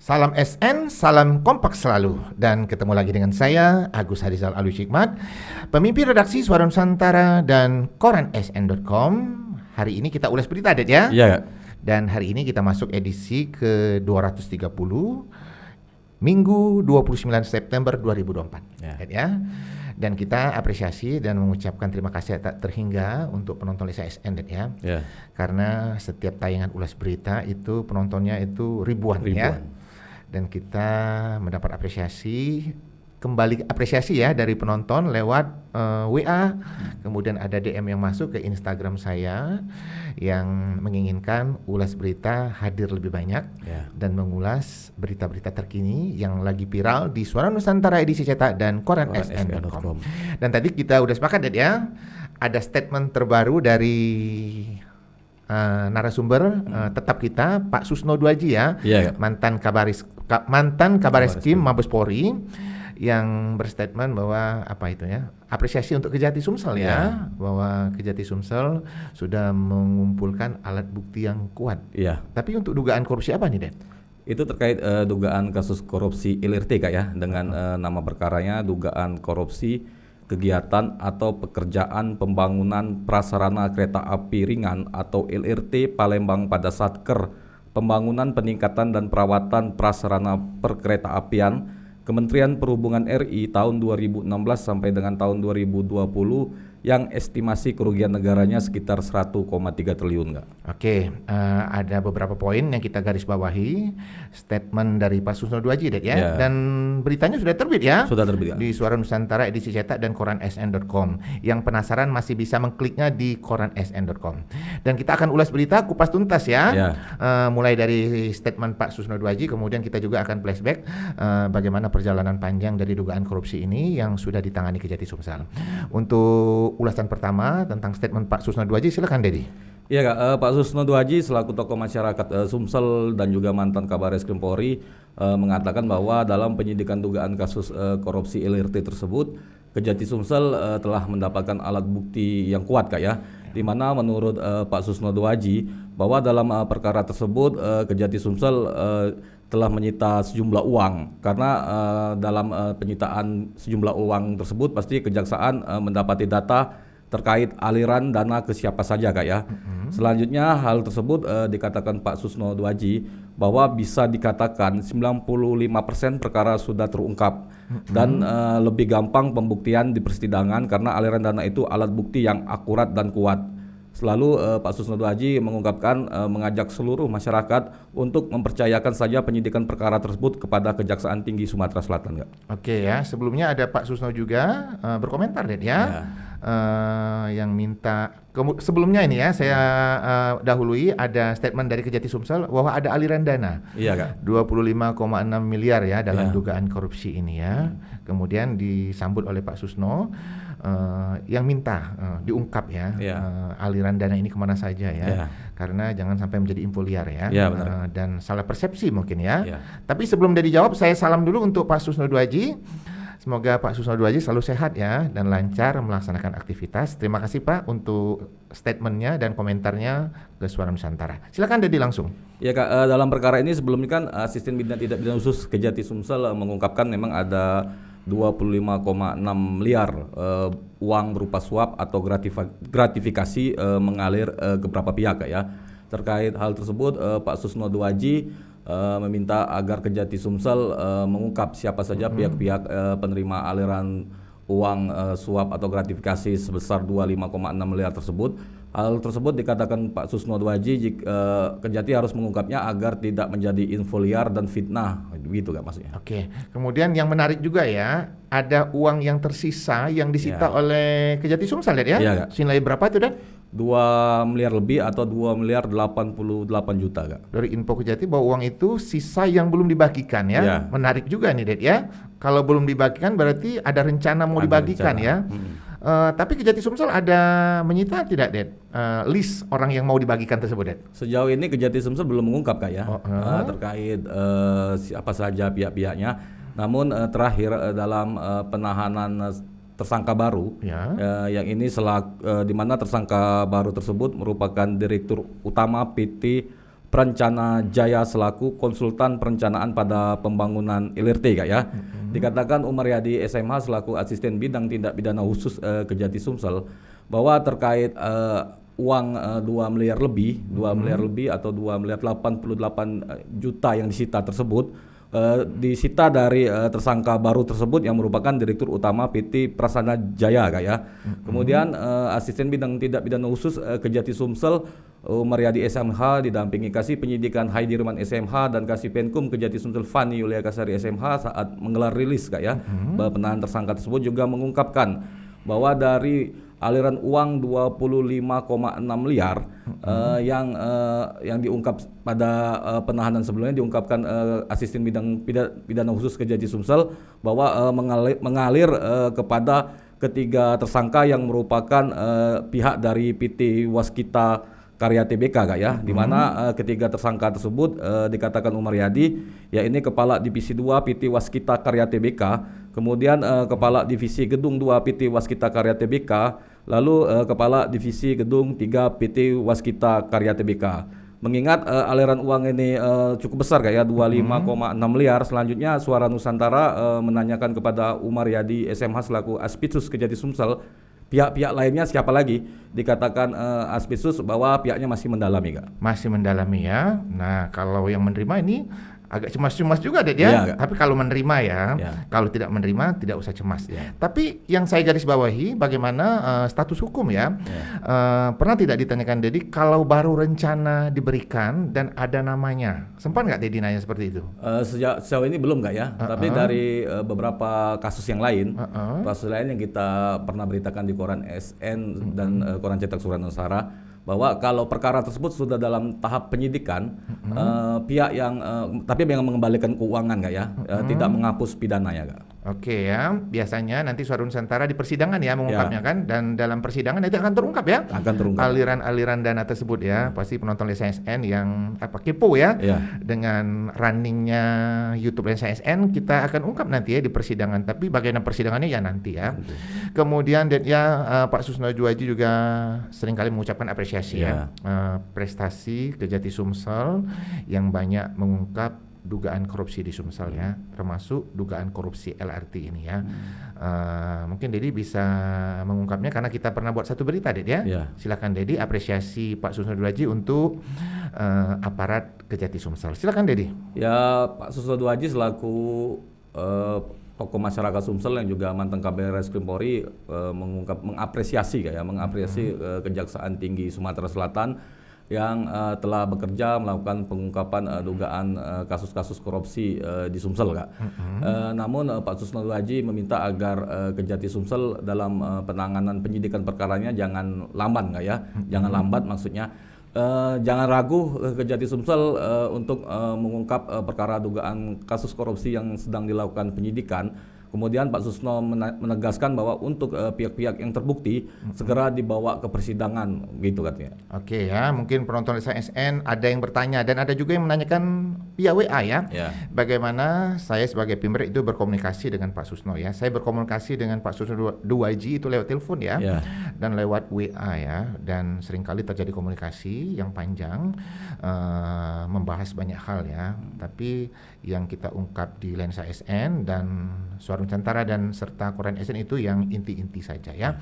Salam SN, salam kompak selalu. Dan ketemu lagi dengan saya, Agus Harizal Alwi Hikmat, pemimpin redaksi Suara Nusantara dan koran sn.com. Hari ini kita ulas berita, Ded, ya? Iya. Dan hari ini kita masuk edisi ke-230, Minggu 29 September 2024. Ded, ya? Dan kita apresiasi dan mengucapkan terima kasih tak terhingga untuk penonton Lisa SN, Ded, ya? Karena setiap tayangan ulas berita itu penontonnya itu ribuan. Ya. Dan kita mendapat apresiasi ya dari penonton lewat WA, kemudian ada DM yang masuk ke Instagram saya yang menginginkan ulas berita hadir lebih banyak dan mengulas berita-berita terkini yang lagi viral di Suara Nusantara edisi cetak dan koran sn.com. Dan tadi kita udah sepakat, Ded, ya, ada statement terbaru dari narasumber tetap kita, Pak Susno Duaji, ya, mantan Kabareskrim Mabes Polri, yang berstatement bahwa apresiasi untuk Kejati Sumsel, ya, bahwa Kejati Sumsel sudah mengumpulkan alat bukti yang kuat. Tapi untuk dugaan korupsi apa nih, Ded? Itu terkait dugaan kasus korupsi LRT, Kak, ya, dengan nama perkaranya dugaan korupsi kegiatan atau pekerjaan pembangunan prasarana kereta api ringan atau LRT Palembang pada Satker, pembangunan peningkatan dan perawatan prasarana perkereta apian Kementerian Perhubungan RI tahun 2016 sampai dengan tahun 2020 yang estimasi kerugian negaranya sekitar 1,3 triliun, Kak. Oke, ada beberapa poin yang kita garis bawahi statement dari Pak Susno Duaji, Ded, ya. Dan beritanya sudah terbit, ya. Sudah terbit, Kak. Di Suara Nusantara edisi cetak dan koran sn.com. Yang penasaran masih bisa mengkliknya di koran sn.com. Dan kita akan ulas berita kupas tuntas, ya. Mulai dari statement Pak Susno Duaji, kemudian kita juga akan flashback bagaimana perjalanan panjang dari dugaan korupsi ini yang sudah ditangani Kejati Sumsel. Untuk ulasan pertama tentang statement Pak Susno Duaji, silakan, Dedi. Iya, Kak, Pak Susno Duaji selaku tokoh masyarakat Sumsel dan juga mantan Kabareskrim Polri mengatakan bahwa dalam penyidikan dugaan kasus korupsi LRT tersebut, Kejati Sumsel telah mendapatkan alat bukti yang kuat, Kak, ya. Di mana menurut Pak Susno Duaji bahwa dalam perkara tersebut Kejati Sumsel telah menyita sejumlah uang, karena dalam penyitaan sejumlah uang tersebut pasti kejaksaan mendapati data terkait aliran dana ke siapa saja, Kak, ya. Selanjutnya hal tersebut dikatakan Pak Susno Duaji bahwa bisa dikatakan 95% perkara sudah terungkap dan lebih gampang pembuktian di persidangan karena aliran dana itu alat bukti yang akurat dan kuat. Selalu Pak Susno Duaji mengungkapkan mengajak seluruh masyarakat untuk mempercayakan saja penyidikan perkara tersebut kepada Kejaksaan Tinggi Sumatera Selatan, Kak. Oke, ya, sebelumnya ada Pak Susno juga berkomentar, Ded, ya. Yang minta sebelumnya ini, ya, saya dahului ada statement dari Kejati Sumsel bahwa ada aliran dana 25,6 miliar, ya, dalam dugaan korupsi ini, ya. Kemudian disambut oleh Pak Susno yang minta diungkap, ya, aliran dana ini kemana saja, ya, karena jangan sampai menjadi info liar, ya, dan salah persepsi mungkin, ya. Tapi sebelum dia dijawab, saya salam dulu untuk Pak Susno Duaji. Semoga Pak Susno Duaji selalu sehat, ya, dan lancar melaksanakan aktivitas. Terima kasih, Pak, untuk statementnya dan komentarnya ke Suara Nusantara. Silakan, Dedi, langsung. Ya, Kak, dalam perkara ini sebelumnya kan Asisten Bidang Tindak Pidana Khusus Kejati Sumsel mengungkapkan memang ada 25,6 miliar uang berupa suap atau gratifikasi mengalir ke beberapa pihak, Kak, ya. Terkait hal tersebut Pak Susno Duaji meminta agar Kejati Sumsel mengungkap siapa saja pihak-pihak penerima aliran uang suap atau gratifikasi sebesar 25,6 miliar tersebut. Hal tersebut dikatakan Pak Susno Duaji Kejati harus mengungkapnya agar tidak menjadi info liar dan fitnah, gitu, Kak, maksudnya. Oke, kemudian yang menarik juga, ya, ada uang yang tersisa yang disita oleh Kejati Sumsel, ya. Senilai berapa itu, Dan? 2 miliar lebih atau 2 miliar 88 juta, Kak. Dari info Kejati bahwa uang itu sisa yang belum dibagikan, ya. Menarik juga nih, Ded, ya. Kalau belum dibagikan berarti ada rencana mau dibagikan, ya. Tapi Kejati Sumsel ada menyita tidak, Ded, list orang yang mau dibagikan tersebut, Ded? Sejauh ini Kejati Sumsel belum mengungkap, Kak, ya, terkait siapa saja pihak-pihaknya. Namun terakhir dalam penahanan tersangka baru, yang ini di mana tersangka baru tersebut merupakan Direktur Utama PT Perencana Jaya selaku konsultan perencanaan pada pembangunan LRT Kak ya. Dikatakan Umar Yadi SMH selaku asisten bidang tindak pidana khusus Kejati Sumsel bahwa terkait uang 2 miliar lebih, 2 miliar lebih atau 2 miliar 88 juta yang disita tersebut disita dari tersangka baru tersebut yang merupakan Direktur Utama PT Prasana Jaya Kak ya. Kemudian asisten bidang tindak pidana khusus Kejati Sumsel Umar Yadi SMH didampingi Kasih Penyidikan Haidirman SMH dan Kasih Penkum Kejati Sumsel Fani Yulia Kasari SMH saat menggelar rilis Kak ya. Penahanan tersangka tersebut juga mengungkapkan bahwa dari aliran uang 25,6 miliar yang diungkap pada penahanan sebelumnya diungkapkan asisten bidang pidana khusus Kejati Sumsel bahwa mengalir kepada ketiga tersangka yang merupakan pihak dari PT Waskita Karya Tbk Kak ya, di mana ketiga tersangka tersebut dikatakan Umar Yadi, ya ini Kepala Divisi 2 PT Waskita Karya Tbk, kemudian Kepala Divisi Gedung 2 PT Waskita Karya Tbk, lalu Kepala Divisi Gedung 3 PT Waskita Karya Tbk. Mengingat aliran uang ini cukup besar Kak ya, 25,6 miliar, selanjutnya Suara Nusantara menanyakan kepada Umar Yadi SMH selaku Aspitsus Kejati Sumsel, pihak-pihak lainnya siapa lagi? Dikatakan Aspitsus bahwa pihaknya masih mendalami Kak. Masih mendalami ya. Nah, kalau yang menerima ini agak cemas-cemas juga deh ya. Iya, tapi kalau menerima ya, kalau tidak menerima tidak usah cemas. Tapi yang saya garis bawahi bagaimana status hukum ya. Pernah tidak ditanyakan Dedi kalau baru rencana diberikan dan ada namanya, sempat nggak Dedi nanya seperti itu? Sejauh ini belum Kak ya. Tapi dari beberapa kasus yang lain, kasus lain yang kita pernah beritakan di koran SN dan koran cetak Surat Nusantara, bahwa kalau perkara tersebut sudah dalam tahap penyidikan, pihak yang tapi yang mengembalikan keuangan Kak ya, tidak menghapus pidana ya Kak. Oke ya, biasanya nanti Suara Nusantara di persidangan ya mengungkapnya kan, dan dalam persidangan itu akan terungkap ya. Akan terungkap. Aliran-aliran dana tersebut ya, pasti penonton LSSN yang kepo ya, dengan runningnya YouTube LSSN kita akan ungkap nanti ya di persidangan. Tapi bagaimana persidangannya ya nanti ya. Kemudian Pak Susno Dwaji juga seringkali mengucapkan apresiasi ya, prestasi Kejati Sumsel yang banyak mengungkap dugaan korupsi di Sumsel ya, termasuk dugaan korupsi LRT ini ya. Mungkin Dedi bisa mengungkapnya karena kita pernah buat satu berita Dedi ya. Silakan Dedi, apresiasi Pak Susno Dwaji untuk aparat Kejati Sumsel. Silakan Dedi. Ya, Pak Susno Dwaji selaku tokoh masyarakat Sumsel yang juga mantan Kabar Reskrim Polri mengapresiasi Kejaksaan Tinggi Sumatera Selatan yang telah bekerja melakukan pengungkapan dugaan kasus-kasus korupsi di Sumsel Kak. Namun Pak Susno Dwaji meminta agar Kejati Sumsel dalam penanganan penyidikan perkaranya jangan lamban Kak ya, jangan lambat maksudnya. Jangan ragu Kejati Sumsel untuk mengungkap perkara dugaan kasus korupsi yang sedang dilakukan penyidikan. Kemudian Pak Susno menegaskan bahwa untuk pihak-pihak yang terbukti segera dibawa ke persidangan gitu katanya. Oke ya, mungkin penonton SN ada yang bertanya dan ada juga yang menanyakan via WA ya. Bagaimana saya sebagai Pimber itu berkomunikasi dengan Pak Susno ya. Saya berkomunikasi dengan Pak Susno Dwaji itu lewat telepon ya, dan lewat WA ya, dan seringkali terjadi komunikasi yang panjang membahas banyak hal ya. Tapi yang kita ungkap di Lensa SN dan Suara Nusantara dan serta koran SN itu yang inti-inti saja ya.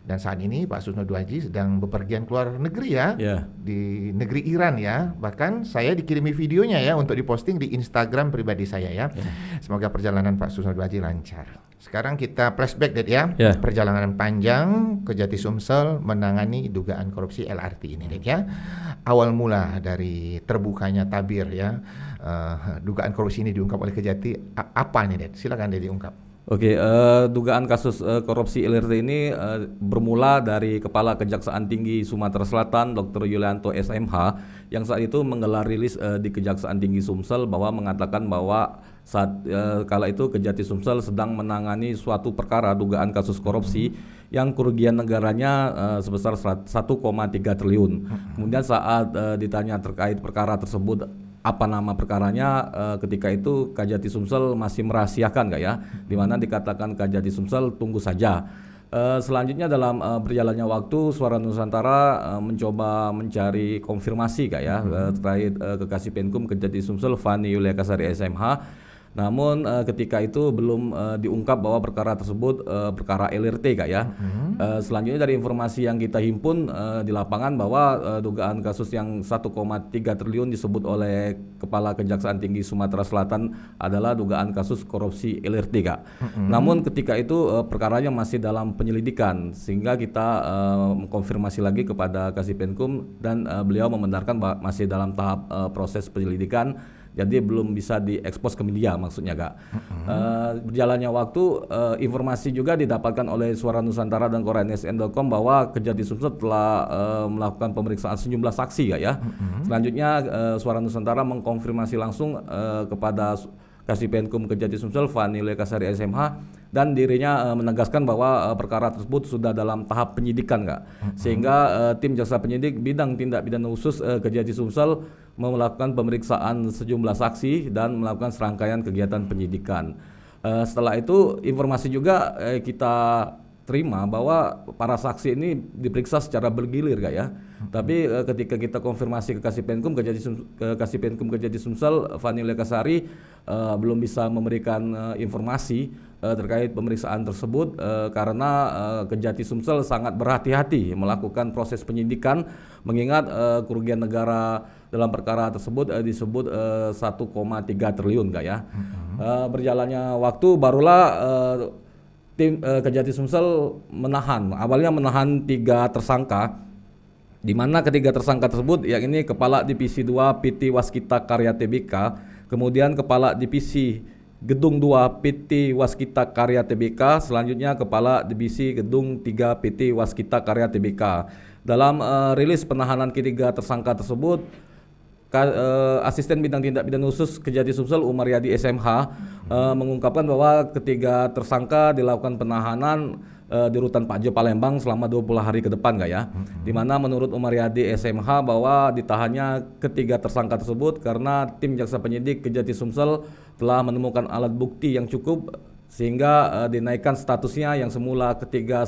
Dan saat ini Pak Susno Dwaji sedang bepergian keluar negeri ya, di negeri Iran ya. Bahkan saya dikirimi videonya ya untuk diposting di Instagram pribadi saya ya. Semoga perjalanan Pak Susno Dwaji lancar. Sekarang kita flashback ya. Perjalanan panjang Kejati Sumsel menangani dugaan korupsi LRT ini ya. Awal mula dari terbukanya tabir ya, dugaan korupsi ini diungkap oleh Kejati, apa nih Ded? Silakan Ded diungkap. Oke, dugaan kasus korupsi LRT ini bermula dari Kepala Kejaksaan Tinggi Sumatera Selatan Dr. Yulianto SMH yang saat itu menggelar rilis di Kejaksaan Tinggi Sumsel bahwa mengatakan bahwa saat kala itu Kejati Sumsel sedang menangani suatu perkara dugaan kasus korupsi yang kerugian negaranya sebesar 1,3 triliun. Kemudian saat ditanya terkait perkara tersebut apa nama perkaranya, ketika itu Kejati Sumsel masih merahasiakan Kak ya, di mana dikatakan Kejati Sumsel tunggu saja. Selanjutnya dalam berjalannya waktu Suara Nusantara mencoba mencari konfirmasi Kak ya terkait Kekasih Penkum Kejati Sumsel Fani Yulia Kasari SMH. Namun ketika itu belum diungkap bahwa perkara tersebut perkara LRT Kak ya. Selanjutnya dari informasi yang kita himpun di lapangan bahwa dugaan kasus yang 1,3 triliun disebut oleh Kepala Kejaksaan Tinggi Sumatera Selatan adalah dugaan kasus korupsi LRT Kak. Namun ketika itu perkaranya masih dalam penyelidikan sehingga kita mengkonfirmasi lagi kepada Kasih Penkum dan beliau membenarkan bahwa masih dalam tahap proses penyelidikan. Jadi belum bisa diekspos ke media maksudnya Kak. Berjalannya waktu informasi juga didapatkan oleh Suara Nusantara dan koreansn.com bahwa Kejati Sumsel telah melakukan pemeriksaan sejumlah saksi Kak ya. Selanjutnya Suara Nusantara mengkonfirmasi langsung kepada Kasih Penkum Kejati Sumsel Fani Yulia Kasari SMH dan dirinya menegaskan bahwa perkara tersebut sudah dalam tahap penyidikan Kak. Sehingga tim jaksa penyidik bidang tindak pidana khusus Kejati Sumsel melakukan pemeriksaan sejumlah saksi dan melakukan serangkaian kegiatan penyidikan. Setelah itu informasi juga kita terima bahwa para saksi ini diperiksa secara bergilir Kak ya. Tapi ketika kita konfirmasi ke Kasih Penkum Kejati Sumsel Fani Yulia Kasari belum bisa memberikan informasi terkait pemeriksaan tersebut karena Kejati Sumsel sangat berhati-hati melakukan proses penyidikan mengingat kerugian negara dalam perkara tersebut disebut 1,3 triliun Kak ya. Berjalannya waktu barulah tim Kejati Sumsel awalnya menahan 3 tersangka, di mana ketiga tersangka tersebut yakni Kepala Divisi 2 PT Waskita Karya Tbk, kemudian Kepala Divisi Gedung 2 PT Waskita Karya Tbk, selanjutnya Kepala Divisi Gedung 3 PT Waskita Karya Tbk. Dalam rilis penahanan ketiga tersangka tersebut, Asisten Bidang Tindak Pidana Khusus Kejati Sumsel Umaryadi SMH mengungkapkan bahwa ketiga tersangka dilakukan penahanan di rutan Pajo Palembang selama 20 hari ke depan Kak ya. Di mana menurut Umaryadi SMH bahwa ditahannya ketiga tersangka tersebut karena tim jaksa penyidik Kejati Sumsel telah menemukan alat bukti yang cukup sehingga dinaikkan statusnya yang semula ketiga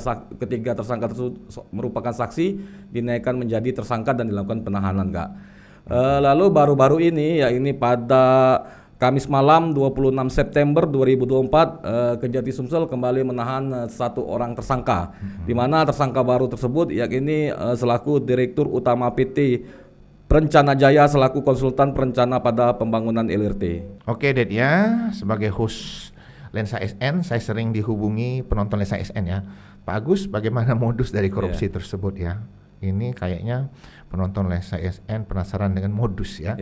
tersangka tersebut merupakan saksi dinaikkan menjadi tersangka dan dilakukan penahanan Kak. Lalu baru-baru ini yakni pada Kamis malam 26 September 2024 Kejati Sumsel kembali menahan satu orang tersangka, di mana tersangka baru tersebut yakni selaku Direktur Utama PT Perencana Jaya selaku konsultan perencana pada pembangunan LRT. Oke Ded ya, sebagai host Lensa SN saya sering dihubungi penonton Lensa SN ya. Pak Agus, bagaimana modus dari korupsi tersebut ya? Ini kayaknya penonton Lensa SN penasaran dengan modus ya,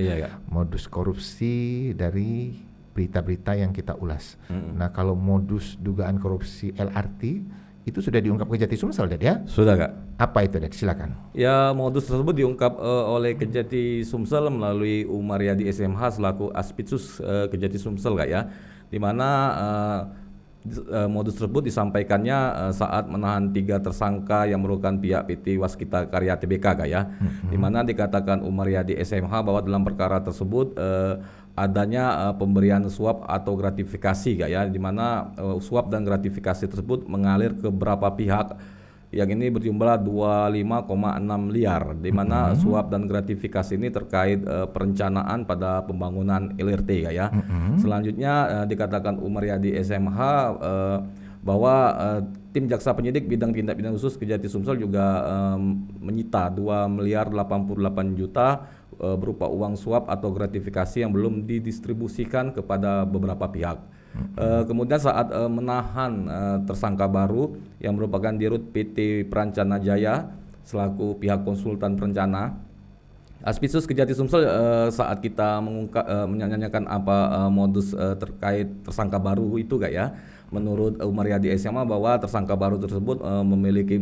modus korupsi dari berita-berita yang kita ulas. Nah kalau modus dugaan korupsi LRT itu sudah diungkap Kejati Sumsel Ded ya? Sudah Kak. Apa itu Ded? Silakan. Ya modus tersebut diungkap oleh Kejati Sumsel melalui Umaryadi SMH selaku Aspitsus Kejati Sumsel Kak ya, di mana modus tersebut disampaikannya saat menahan 3 tersangka yang merupakan pihak PT Waskita Karya Tbk Kak ya, di mana dikatakan Umaryadi SMH bahwa dalam perkara tersebut adanya pemberian suap atau gratifikasi Kak ya, di mana suap dan gratifikasi tersebut mengalir ke beberapa pihak yang ini berjumlah 25,6 miliar, di mana suap dan gratifikasi ini terkait perencanaan pada pembangunan LRT ya. Selanjutnya dikatakan Umaryadi SMH bahwa tim jaksa penyidik bidang tindak pidana khusus Kejati Sumsel juga menyita 2 miliar 88 juta berupa uang suap atau gratifikasi yang belum didistribusikan kepada beberapa pihak. Kemudian saat menahan tersangka baru yang merupakan Dirut PT Perencana Jaya selaku pihak konsultan perencana, Aspitsus Kejati Sumsel saat kita menanyakan apa modus terkait tersangka baru itu Kak ya, menurut Umaryadi SMH bahwa tersangka baru tersebut memiliki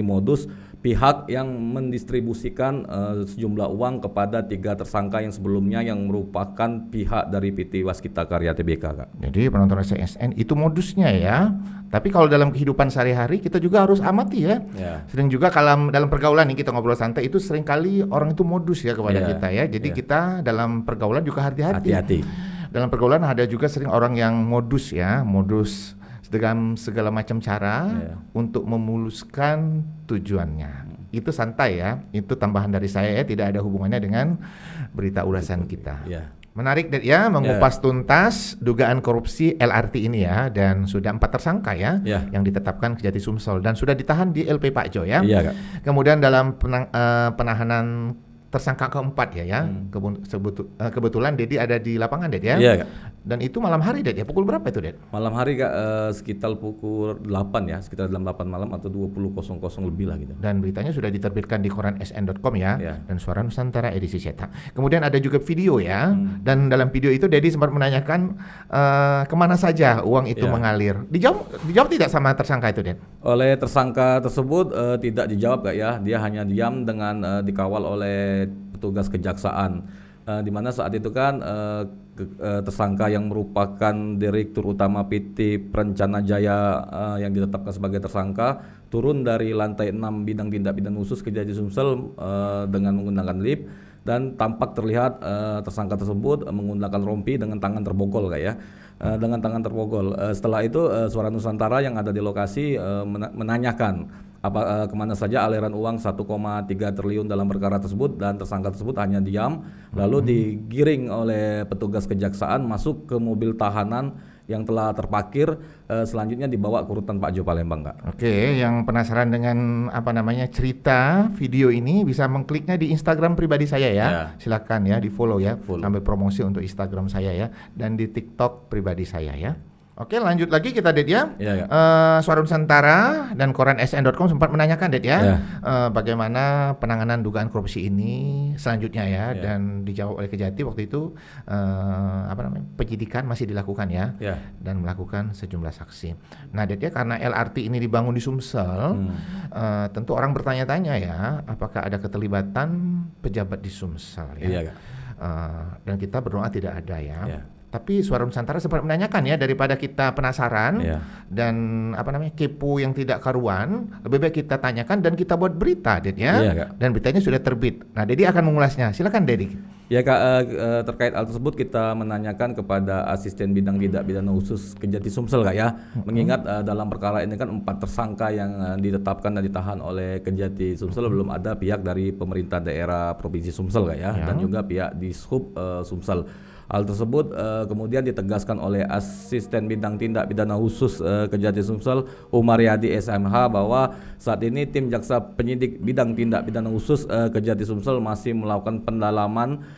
modus pihak yang mendistribusikan sejumlah uang kepada 3 tersangka yang sebelumnya yang merupakan pihak dari PT Waskita Karya Tbk Kak. Jadi penonton SN itu modusnya ya. Tapi kalau dalam kehidupan sehari-hari kita juga harus amati ya. Sering juga kalau dalam pergaulan nih kita ngobrol santai itu sering kali orang itu modus ya kepada kita ya. Jadi kita dalam pergaulan juga hati-hati. Dalam pergaulan ada juga sering orang yang modus ya, modus dengan segala macam cara untuk memuluskan tujuannya. Itu santai ya, itu tambahan dari saya ya, tidak ada hubungannya dengan berita ulasan kita. Menarik Ded ya, mengupas tuntas dugaan korupsi LRT ini ya, dan sudah 4 tersangka ya yang ditetapkan Kejati Sumsel dan sudah ditahan di LP Pak Jo ya. Kemudian dalam penahanan tersangka keempat ya. Kebetulan Dedi ada di lapangan Ded ya. Iya, Kak. Dan itu malam hari Ded ya. Pukul berapa itu Ded? Malam hari Kak, sekitar pukul 8 ya, sekitar jam 8 malam atau 20.00 lebih lah gitu. Dan beritanya sudah diterbitkan di koran sn.com ya, dan Suara Nusantara edisi cetak. Kemudian ada juga video ya, dan dalam video itu Dedi sempat menanyakan kemana saja uang itu mengalir. Dijawab tidak sama tersangka itu Ded? Oleh tersangka tersebut tidak dijawab Kak ya, dia hanya diam dengan dikawal oleh petugas kejaksaan, di mana saat itu kan tersangka yang merupakan Direktur Utama PT Perencana Jaya yang ditetapkan sebagai tersangka turun dari lantai 6 bidang tindak pidana khusus Kejati Sumsel dengan menggunakan lift, dan tampak terlihat tersangka tersebut menggunakan rompi dengan tangan terbogol Kak ya. Dengan tangan terbogol. Setelah itu Suara Nusantara yang ada di lokasi menanyakan kemana saja aliran uang 1,3 triliun dalam perkara tersebut, dan tersangka tersebut hanya diam, lalu digiring oleh petugas kejaksaan masuk ke mobil tahanan yang telah terparkir, selanjutnya dibawa ke rutan Pak Jo Palembang Kak. Oke, yang penasaran dengan cerita video ini bisa mengkliknya di Instagram pribadi saya ya. Silakan ya di follow ya, sambil promosi untuk Instagram saya ya, dan di TikTok pribadi saya ya. Oke, lanjut lagi kita Ded ya. Suara Nusantara dan koran sn.com sempat menanyakan Ded ya, bagaimana penanganan dugaan korupsi ini selanjutnya ya, dan dijawab oleh Kejati waktu itu penyidikan masih dilakukan ya, dan melakukan sejumlah saksi. Nah Ded ya, karena LRT ini dibangun di Sumsel, tentu orang bertanya-tanya ya, apakah ada keterlibatan pejabat di Sumsel ya. Dan kita berdoa tidak ada ya. Tapi Suara Nusantara sempat menanyakan ya, daripada kita penasaran dan kepo yang tidak karuan, lebih baik kita tanyakan dan kita buat berita Ded ya. Dan beritanya sudah terbit. Nah Dedi akan mengulasnya. Silakan Dedi. Ya Kak, terkait hal tersebut kita menanyakan kepada Asisten Bidang Tindak Pidana Khusus Kejati Sumsel Kak ya. Mengingat dalam perkara ini kan 4 tersangka yang ditetapkan dan ditahan oleh Kejati Sumsel, belum ada pihak dari pemerintah daerah Provinsi Sumsel Kak ya, dan juga pihak Dishub Sumsel. Hal tersebut kemudian ditegaskan oleh Asisten Bidang Tindak Pidana Khusus Kejati Sumsel Umaryadi SMH bahwa saat ini tim jaksa penyidik bidang tindak pidana khusus Kejati Sumsel masih melakukan pendalaman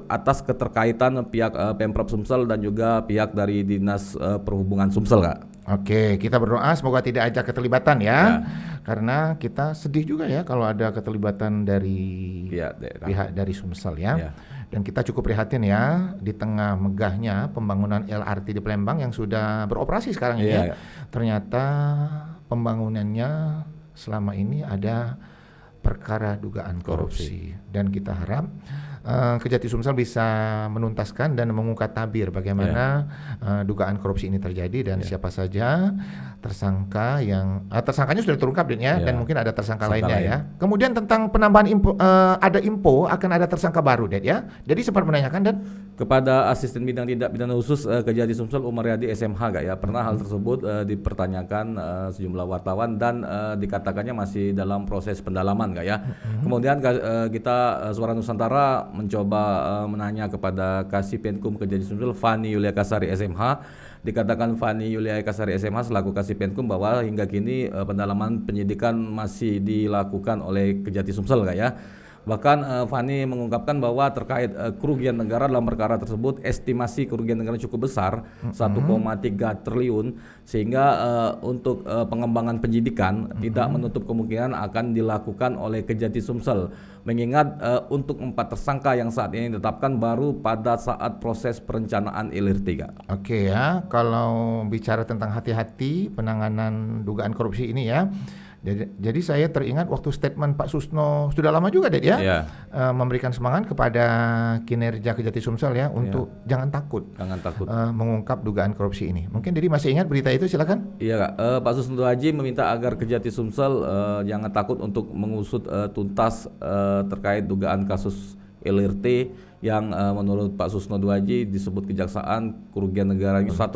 atas keterkaitan pihak Pemprov Sumsel dan juga pihak dari Dinas Perhubungan Sumsel Kak. Oke, kita berdoa semoga tidak ada keterlibatan ya. Karena kita sedih juga ya kalau ada keterlibatan dari pihak dari Sumsel ya. Dan kita cukup prihatin ya, di tengah megahnya pembangunan LRT di Palembang yang sudah beroperasi sekarang ini ya. Ternyata pembangunannya selama ini ada perkara dugaan korupsi. Dan kita harap Kejati Sumsel bisa menuntaskan dan mengungkap tabir bagaimana dugaan korupsi ini terjadi, dan siapa saja tersangka yang tersangkanya sudah terungkap dan mungkin ada tersangka lainnya ya. Kemudian tentang penambahan ada info akan ada tersangka baru Ded ya. Jadi sempat menanyakan dan kepada Asisten Bidang Tindak Pidana Khusus Kejati Sumsel Umaryadi SMH Kak ya, pernah hal tersebut dipertanyakan sejumlah wartawan dan dikatakannya masih dalam proses pendalaman Kak ya. Kemudian kita Suara Nusantara mencoba menanya kepada Kasipenkum Kejati Sumsel Fani Yulia Kasari SMH. Dikatakan Fani Yulia Kasari SMH selaku Kasipenkum bahwa hingga kini pendalaman penyidikan masih dilakukan oleh Kejati Sumsel Kak ya. Bahkan Fani mengungkapkan bahwa terkait kerugian negara dalam perkara tersebut, estimasi kerugian negara cukup besar, 1,3 triliun, sehingga untuk pengembangan penyidikan tidak menutup kemungkinan akan dilakukan oleh Kejati Sumsel. Mengingat untuk 4 tersangka yang saat ini ditetapkan baru pada saat proses perencanaan LRT. Oke ya, kalau bicara tentang hati-hati penanganan dugaan korupsi ini ya. Jadi saya teringat waktu statement Pak Susno sudah lama juga Ded ya, memberikan semangat kepada kinerja Kejati Sumsel ya untuk jangan takut mengungkap dugaan korupsi ini. Mungkin Dedi masih ingat berita itu, silakan. Iya Kak, Pak Susno Haji meminta agar Kejati Sumsel jangan takut untuk mengusut tuntas terkait dugaan kasus LRT yang menurut Pak Susno Duaji disebut kejaksaan kerugian negaranya 1,3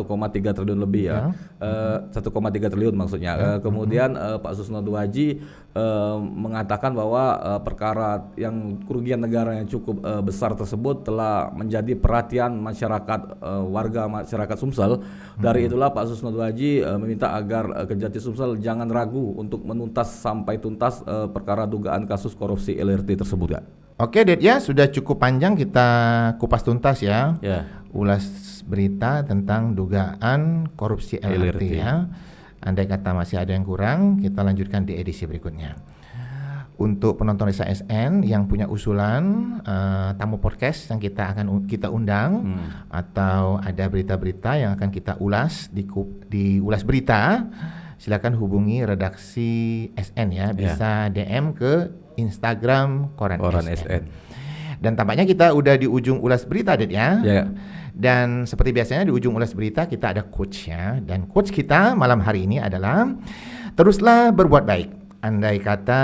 triliun lebih ya. 1,3 triliun maksudnya. Kemudian Pak Susno Duaji mengatakan bahwa perkara yang kerugian negara yang cukup besar tersebut telah menjadi perhatian masyarakat, warga masyarakat Sumsel. Dari itulah Pak Susno Duaji meminta agar Kejati Sumsel jangan ragu untuk menuntas sampai tuntas perkara dugaan kasus korupsi LRT tersebut ya. Oke, Det, ya sudah cukup panjang kita kupas tuntas ya. Ulas berita tentang dugaan korupsi LRT ya. Andai kata masih ada yang kurang, kita lanjutkan di edisi berikutnya. Untuk penonton Resa SN yang punya usulan tamu podcast yang kita undang atau ada berita-berita yang akan kita ulas di Ulas Berita, silakan hubungi redaksi SN ya. Bisa DM ke Instagram Koran SN. Dan tampaknya kita udah di ujung Ulas Berita, Det ya. Dan seperti biasanya di ujung Ulas Berita kita ada quotes ya. Dan quotes kita malam hari ini adalah, teruslah berbuat baik. Andai kata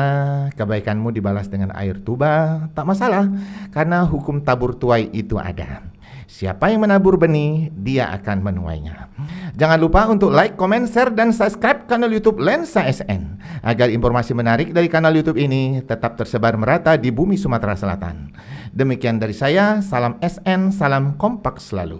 kebaikanmu dibalas dengan air tuba, tak masalah, karena hukum tabur tuai itu ada. Siapa yang menabur benih, dia akan menuainya. Jangan lupa untuk like, comment, share, dan subscribe kanal YouTube Lensa SN agar informasi menarik dari kanal YouTube ini tetap tersebar merata di bumi Sumatera Selatan. Demikian dari saya, salam SN, salam kompak selalu.